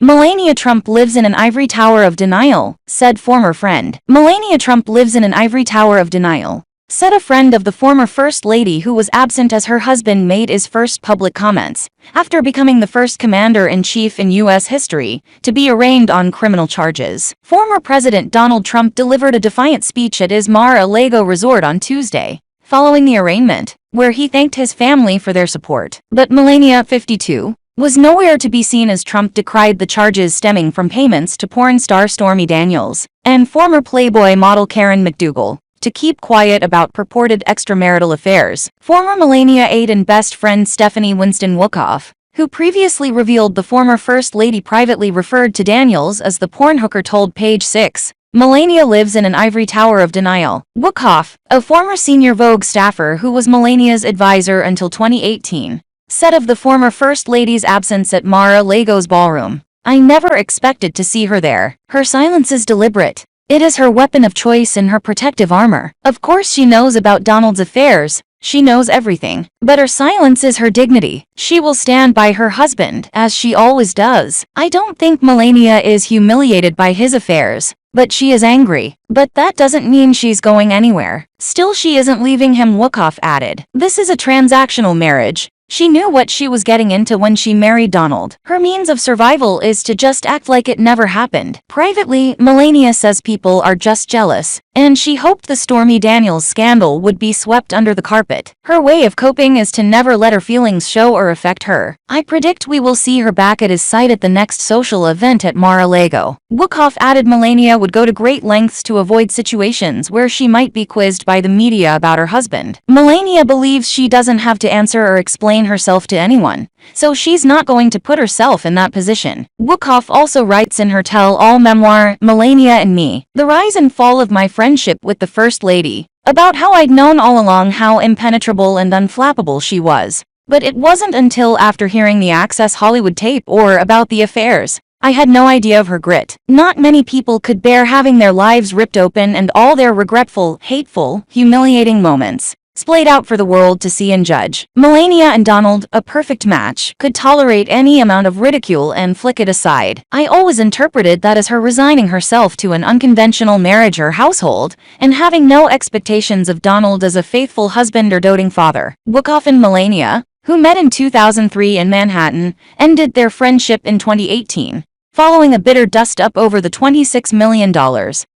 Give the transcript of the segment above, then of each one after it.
Melania Trump lives in an ivory tower of denial, said former friend. Melania Trump lives in an ivory tower of denial, said a friend of the former First Lady who was absent as her husband made his first public comments, after becoming the first commander-in-chief in U.S. history to be arraigned on criminal charges. Former President Donald Trump delivered a defiant speech at his Mar-a-Lago resort on Tuesday, following the arraignment, where he thanked his family for their support. But Melania, 52, was nowhere to be seen as Trump decried the charges stemming from payments to porn star Stormy Daniels and former Playboy model Karen McDougal to keep quiet about purported extramarital affairs. Former Melania aide and best friend Stephanie Winston Wookoff, who previously revealed the former First Lady privately referred to Daniels as the porn hooker, told Page 6, Melania lives in an ivory tower of denial. Wookoff, a former senior Vogue staffer who was Melania's advisor until 2018, said of the former First Lady's absence at Mar-a-Lago's ballroom, I never expected to see her there. Her silence is deliberate. It is her weapon of choice in her protective armor. Of course she knows about Donald's affairs. She knows everything. But her silence is her dignity. She will stand by her husband, as she always does. I don't think Melania is humiliated by his affairs, but she is angry. But that doesn't mean she's going anywhere. Still, she isn't leaving him, Wookoff added. This is a transactional marriage. She knew what she was getting into when she married Donald. Her means of survival is to just act like it never happened. Privately, Melania says people are just jealous, and she hoped the Stormy Daniels scandal would be swept under the carpet. Her way of coping is to never let her feelings show or affect her. I predict we will see her back at his site at the next social event at Mar-a-Lago. Wookoff added Melania would go to great lengths to avoid situations where she might be quizzed by the media about her husband. Melania believes she doesn't have to answer or explain herself to anyone, so she's not going to put herself in that position. Wookoff also writes in her tell-all memoir, Melania and Me, The Rise and Fall of My Friendship with the First Lady, about how I'd known all along how impenetrable and unflappable she was. But it wasn't until after hearing the Access Hollywood tape or about the affairs, I had no idea of her grit. Not many people could bear having their lives ripped open and all their regretful, hateful, humiliating moments splayed out for the world to see and judge. Melania and Donald, a perfect match, could tolerate any amount of ridicule and flick it aside. I always interpreted that as her resigning herself to an unconventional marriage or household, and having no expectations of Donald as a faithful husband or doting father. Wookoff and Melania, who met in 2003 in Manhattan, ended their friendship in 2018, following a bitter dust-up over the $26 million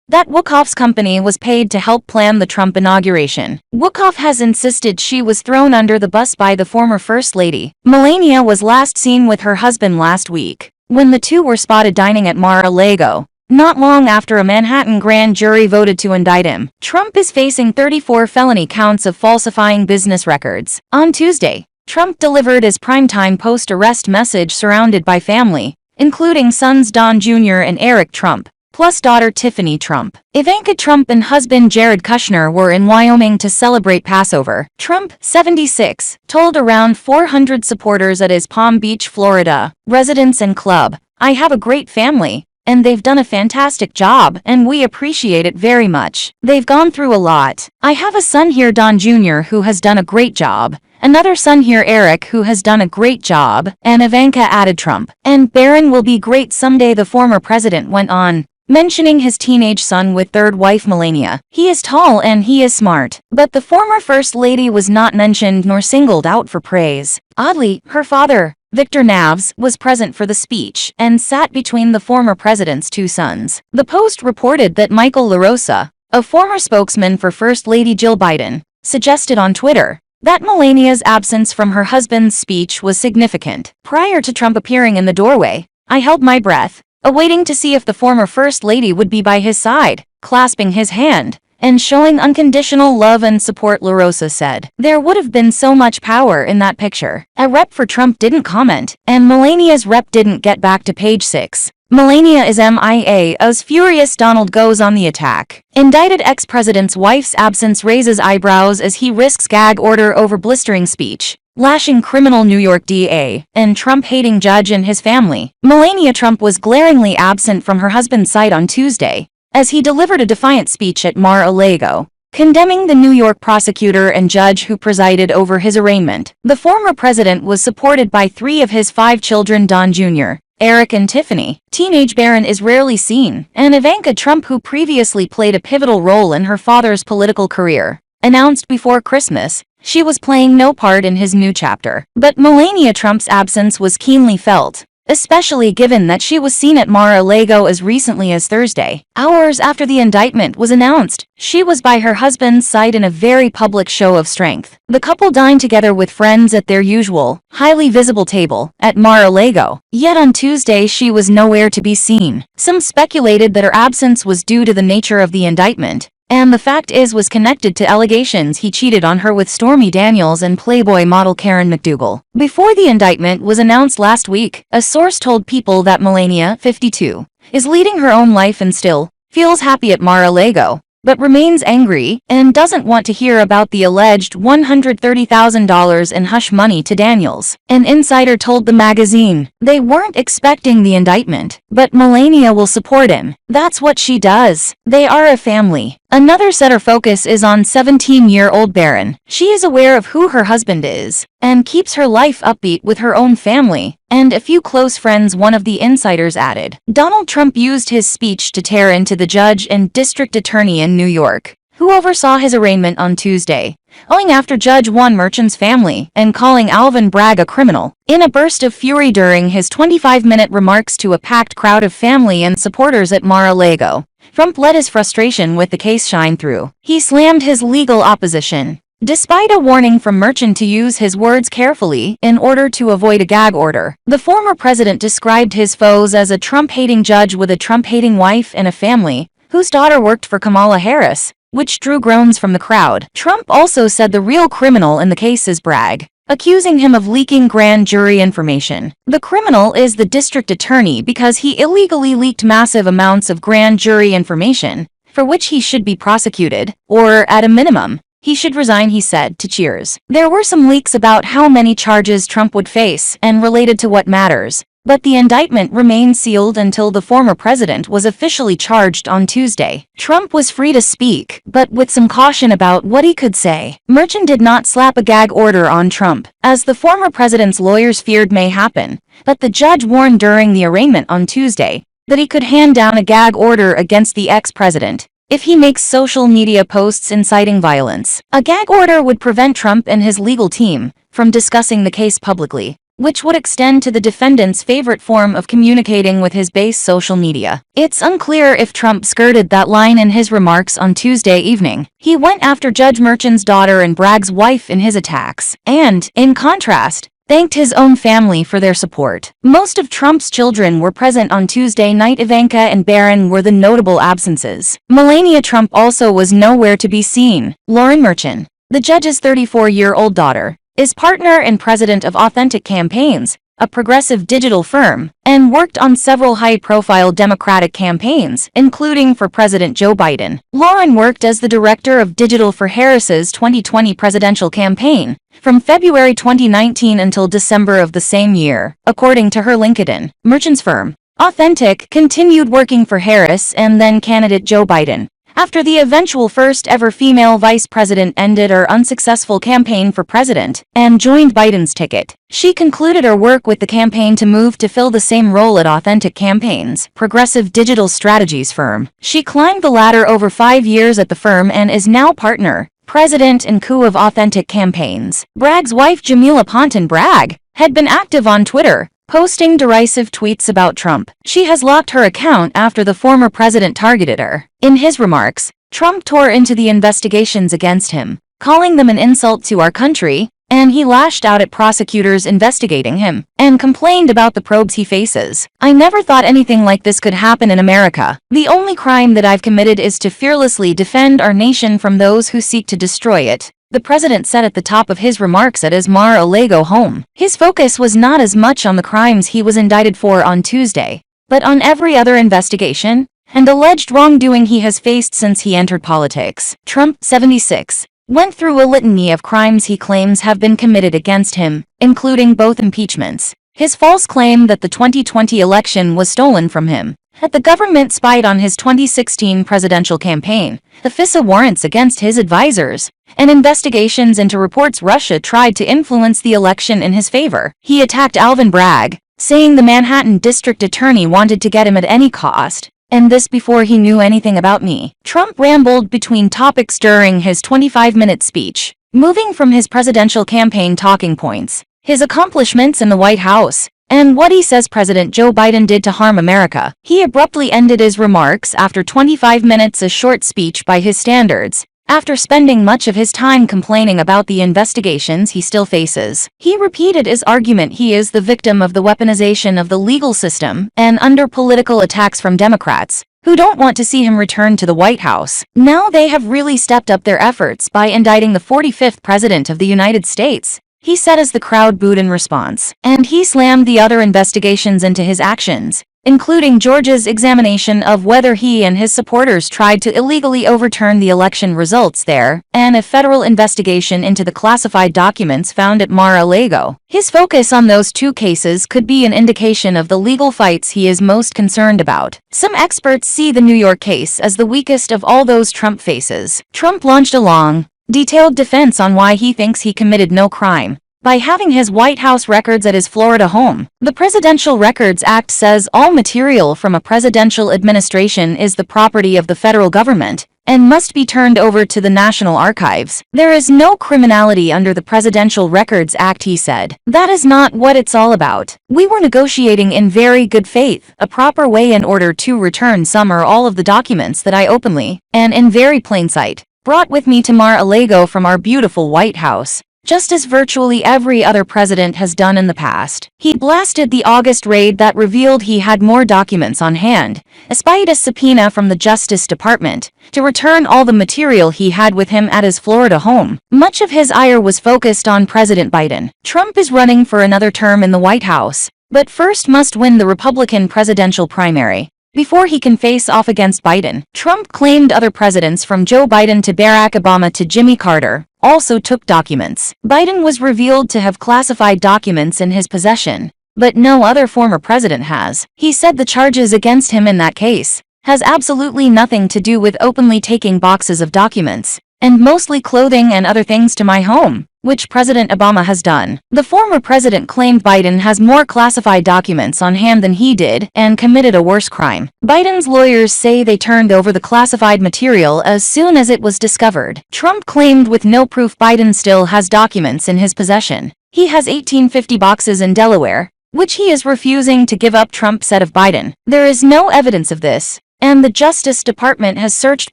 that Wookoff's company was paid to help plan the Trump inauguration. Wookoff has insisted she was thrown under the bus by the former First Lady. Melania was last seen with her husband last week, when the two were spotted dining at Mar-a-Lago, not long after a Manhattan grand jury voted to indict him. Trump is facing 34 felony counts of falsifying business records. On Tuesday, Trump delivered his primetime post-arrest message surrounded by family, including sons Don Jr. and Eric Trump, plus daughter Tiffany Trump. Ivanka Trump and husband Jared Kushner were in Wyoming to celebrate Passover. Trump, 76, told around 400 supporters at his Palm Beach, Florida, residence and club, I have a great family, and they've done a fantastic job, and we appreciate it very much. They've gone through a lot. I have a son here, Don Jr., who has done a great job. Another son here, Eric, who has done a great job, and Ivanka, added Trump. And Barron will be great someday, the former president went on, mentioning his teenage son with third wife Melania. He is tall and he is smart. But the former First Lady was not mentioned nor singled out for praise. Oddly, her father, Victor Navs, was present for the speech and sat between the former president's two sons. The Post reported that Michael LaRosa, a former spokesman for First Lady Jill Biden, suggested on Twitter that Melania's absence from her husband's speech was significant. Prior to Trump appearing in the doorway, I held my breath, awaiting to see if the former First Lady would be by his side, clasping his hand, and showing unconditional love and support, LaRosa said. There would have been so much power in that picture. A rep for Trump didn't comment, and Melania's rep didn't get back to Page 6. Melania is MIA as furious Donald goes on the attack. Indicted ex-president's wife's absence raises eyebrows as he risks gag order over blistering speech, lashing criminal New York DA and Trump-hating judge and his family. Melania Trump was glaringly absent from her husband's site on Tuesday, as he delivered a defiant speech at Mar-a-Lago, condemning the New York prosecutor and judge who presided over his arraignment. The former president was supported by 3 of his 5 children, Don Jr., Eric and Tiffany. Teenage Barron is rarely seen, and Ivanka Trump, who previously played a pivotal role in her father's political career, announced before Christmas she was playing no part in his new chapter. But Melania Trump's absence was keenly felt, especially given that she was seen at Mar-a-Lago as recently as Thursday. Hours after the indictment was announced, she was by her husband's side in a very public show of strength. The couple dined together with friends at their usual, highly visible table at Mar-a-Lago. Yet on Tuesday she was nowhere to be seen. Some speculated that her absence was due to the nature of the indictment, and the fact was connected to allegations he cheated on her with Stormy Daniels and Playboy model Karen McDougal. Before the indictment was announced last week, a source told People that Melania, 52, is leading her own life and still feels happy at Mar-a-Lago, but remains angry and doesn't want to hear about the alleged $130,000 in hush money to Daniels. An insider told the magazine they weren't expecting the indictment, but Melania will support him. That's what she does. They are a family. Another said her focus is on 17-year-old Barron. She is aware of who her husband is and keeps her life upbeat with her own family and a few close friends, one of the insiders added. Donald Trump used his speech to tear into the judge and district attorney in New York, who oversaw his arraignment on Tuesday, going after Judge Juan Merchan's family and calling Alvin Bragg a criminal. In a burst of fury during his 25-minute remarks to a packed crowd of family and supporters at Mar-a-Lago, Trump let his frustration with the case shine through. He slammed his legal opposition, despite a warning from Merchan to use his words carefully in order to avoid a gag order. The former president described his foes as a Trump-hating judge with a Trump-hating wife and a family whose daughter worked for Kamala Harris, which drew groans from the crowd. Trump also said the real criminal in the case is Bragg, accusing him of leaking grand jury information. The criminal is the district attorney because he illegally leaked massive amounts of grand jury information, for which he should be prosecuted, or at a minimum, he should resign, he said to Cheers. There were some leaks about how many charges Trump would face and related to what matters, but the indictment remained sealed until the former president was officially charged on Tuesday. Trump was free to speak, but with some caution about what he could say. Merchan did not slap a gag order on Trump, as the former president's lawyers feared may happen, but the judge warned during the arraignment on Tuesday that he could hand down a gag order against the ex-president if he makes social media posts inciting violence. A gag order would prevent Trump and his legal team from discussing the case publicly, which would extend to the defendant's favorite form of communicating with his base, social media. It's unclear if Trump skirted that line in his remarks on Tuesday evening. He went after Judge Merchan's daughter and Bragg's wife in his attacks, and, in contrast, thanked his own family for their support. Most of Trump's children were present on Tuesday night. Ivanka and Barron were the notable absences. Melania Trump also was nowhere to be seen. Lauren Merchan, the judge's 34-year-old daughter, is partner and president of Authentic Campaigns, a progressive digital firm, and worked on several high-profile Democratic campaigns, including for President Joe Biden. Lauren worked as the director of digital for Harris's 2020 presidential campaign from February 2019 until December of the same year, according to her LinkedIn. Merchan's firm, Authentic, continued working for Harris and then candidate Joe Biden after the eventual first-ever female vice president ended her unsuccessful campaign for president and joined Biden's ticket. She concluded her work with the campaign to move to fill the same role at Authentic Campaigns, progressive digital strategies firm. She climbed the ladder over 5 years at the firm and is now partner, president and co of Authentic Campaigns. Bragg's wife, Jamila Ponton Bragg, had been active on Twitter, posting derisive tweets about Trump. She has locked her account after the former president targeted her. In his remarks, Trump tore into the investigations against him, calling them an insult to our country, and he lashed out at prosecutors investigating him and complained about the probes he faces. I never thought anything like this could happen in America. The only crime that I've committed is to fearlessly defend our nation from those who seek to destroy it, the president said at the top of his remarks at his Mar-a-Lago home. His focus was not as much on the crimes he was indicted for on Tuesday, but on every other investigation and alleged wrongdoing he has faced since he entered politics. Trump, 76, went through a litany of crimes he claims have been committed against him, including both impeachments, his false claim that the 2020 election was stolen from him, that the government spied on his 2016 presidential campaign, the FISA warrants against his advisors, and investigations into reports Russia tried to influence the election in his favor. He attacked Alvin Bragg, saying the Manhattan district attorney wanted to get him at any cost. And this before he knew anything about me. Trump rambled between topics during his 25-minute speech, moving from his presidential campaign talking points, his accomplishments in the White House, and what he says President Joe Biden did to harm America. He abruptly ended his remarks after 25 minutes, a short speech by his standards, after spending much of his time complaining about the investigations he still faces. He repeated his argument he is the victim of the weaponization of the legal system and under political attacks from Democrats, who don't want to see him return to the White House. Now they have really stepped up their efforts by indicting the 45th President of the United States, he said as the crowd booed in response. And he slammed the other investigations into his actions, including Georgia's examination of whether he and his supporters tried to illegally overturn the election results there, and a federal investigation into the classified documents found at Mar-a-Lago. His focus on those two cases could be an indication of the legal fights he is most concerned about. Some experts see the New York case as the weakest of all those Trump faces. Trump launched a long, detailed defense on why he thinks he committed no crime by having his White House records at his Florida home. The Presidential Records Act says all material from a presidential administration is the property of the federal government and must be turned over to the National Archives. There is no criminality under the Presidential Records Act, he said. That is not what it's all about. We were negotiating in very good faith, a proper way in order to return some or all of the documents that I openly, and in very plain sight, brought with me to Mar-a-Lago from our beautiful White House, just as virtually every other president has done in the past. He blasted the August raid that revealed he had more documents on hand, despite a subpoena from the Justice Department, to return all the material he had with him at his Florida home. Much of his ire was focused on President Biden. Trump is running for another term in the White House, but first must win the Republican presidential primary before he can face off against Biden. Trump claimed other presidents from Joe Biden to Barack Obama to Jimmy Carter also took documents. Biden was revealed to have classified documents in his possession, but no other former president has. He said the charges against him in that case has absolutely nothing to do with openly taking boxes of documents, and mostly clothing and other things to my home, which President Obama has done. The former president claimed Biden has more classified documents on hand than he did and committed a worse crime. Biden's lawyers say they turned over the classified material as soon as it was discovered. Trump claimed with no proof Biden still has documents in his possession. He has 1850 boxes in Delaware, which he is refusing to give up, Trump said of Biden. There is no evidence of this, and the Justice Department has searched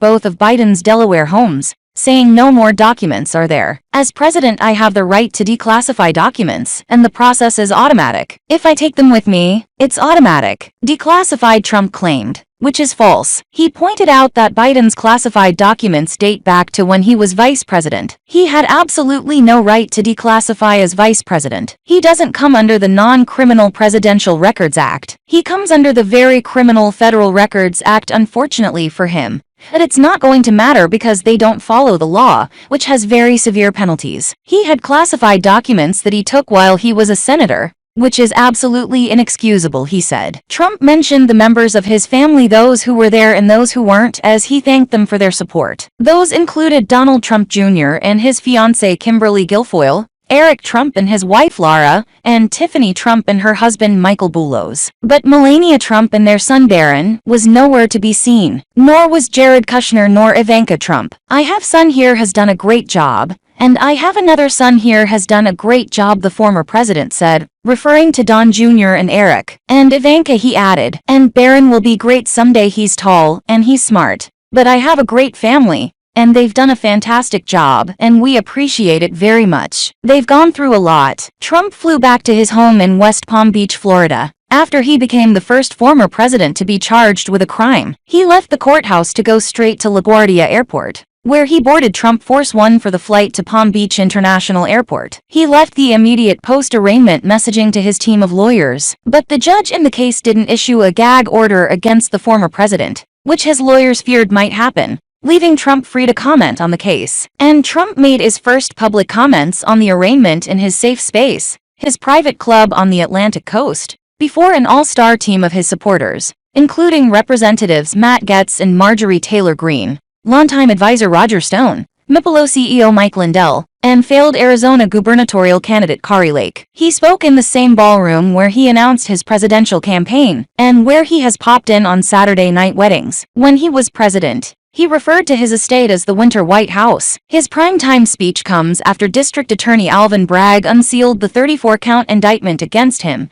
both of Biden's Delaware homes, saying no more documents are there. As president, I have the right to declassify documents, and the process is automatic. If I take them with me, it's automatic. Declassified, Trump claimed, which is false. He pointed out that Biden's classified documents date back to when he was vice president. He had absolutely no right to declassify as vice president. He doesn't come under the Non-Criminal Presidential Records Act. He comes under the very criminal Federal Records Act, unfortunately for him. But it's not going to matter because they don't follow the law, which has very severe penalties. He had classified documents that he took while he was a senator, which is absolutely inexcusable, he said. Trump mentioned the members of his family, those who were there and those who weren't, as he thanked them for their support. Those included Donald Trump Jr. and his fiancée Kimberly Guilfoyle, Eric Trump and his wife Lara, and Tiffany Trump and her husband Michael Boulos. But Melania Trump and their son Barron was nowhere to be seen. Nor was Jared Kushner nor Ivanka Trump. I have son here has done a great job, and I have another son here has done a great job, the former president said, referring to Don Jr. and Eric. And Ivanka, he added, and Barron will be great someday. He's tall and he's smart. But I have a great family, and they've done a fantastic job, and we appreciate it very much. They've gone through a lot. Trump flew back to his home in West Palm Beach, Florida, after he became the first former president to be charged with a crime. He left the courthouse to go straight to LaGuardia Airport, where he boarded Trump Force One for the flight to Palm Beach International Airport. He left the immediate post-arraignment messaging to his team of lawyers, but the judge in the case didn't issue a gag order against the former president, which his lawyers feared might happen, leaving Trump free to comment on the case. And Trump made his first public comments on the arraignment in his safe space, his private club on the Atlantic coast, before an all-star team of his supporters, including Representatives Matt Gaetz and Marjorie Taylor Greene, longtime advisor Roger Stone, Mipolo CEO Mike Lindell, and failed Arizona gubernatorial candidate Kari Lake. He spoke in the same ballroom where he announced his presidential campaign, and where he has popped in on Saturday night weddings. When he was president, he referred to his estate as the Winter White House. His primetime speech comes after District Attorney Alvin Bragg unsealed the 34-count indictment against him,